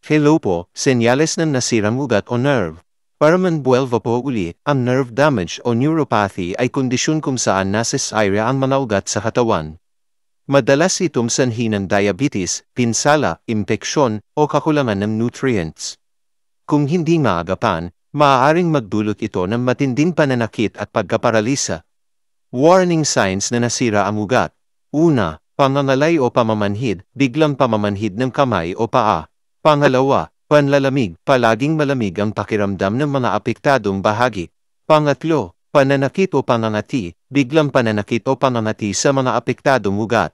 Hello po, senyales ng nasirang ugat o nerve. Para manbuelva po uli, ang nerve damage o neuropathy ay kondisyon kung saan nasisira ang mga ugat sa katawan. Madalas itong sanhi ng diabetes, pinsala, impeksyon, o kakulangan ng nutrients. Kung hindi maagapan, maaaring magdulot ito ng matinding pananakit at pagkaparalisa. Warning signs na nasira ang ugat. Una, pangangalay o pamamanhid, biglang pamamanhid ng kamay o paa. Pangalawa, panlalamig, palaging malamig ang pakiramdam ng mga apektadong bahagi. Pangatlo, pananakit o pangangati, biglang pananakit o pangangati sa mga apektadong ugat.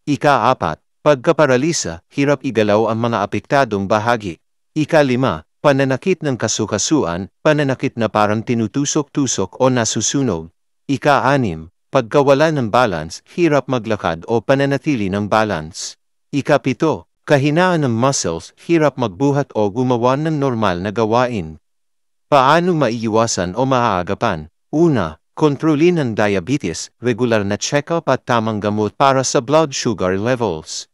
Ika-4, pagkaparalisa, hirap igalaw ang mga apektadong bahagi. Ika-5, pananakit ng kasukasuan, pananakit na parang tinutusok-tusok o nasusunog. Ika-6, pagkawala ng balance, hirap maglakad o pananatili ng balance. Ika-7, kahinaan ng muscles, hirap magbuhat o gumawa ng normal na gawain. Paano maiiwasan o maaagapan? Una, kontrolin ang diabetes, regular na check-up at tamang gamot para sa blood sugar levels.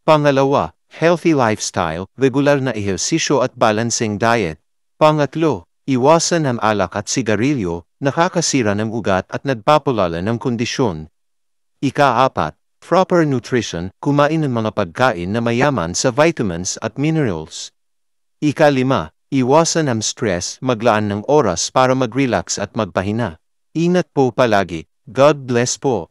Pangalawa, healthy lifestyle, regular na ehersisyo at balancing diet. Pangatlo, iwasan ang alak at sigarilyo, nakakasira ng ugat at nagpapalala ng kondisyon. Ika-4, proper nutrition, kumain ng mga pagkain na mayaman sa vitamins at minerals. Ika-5, iwasan ang stress, maglaan ng oras para mag-relax at magpahinga. Ingat po palagi. God bless po.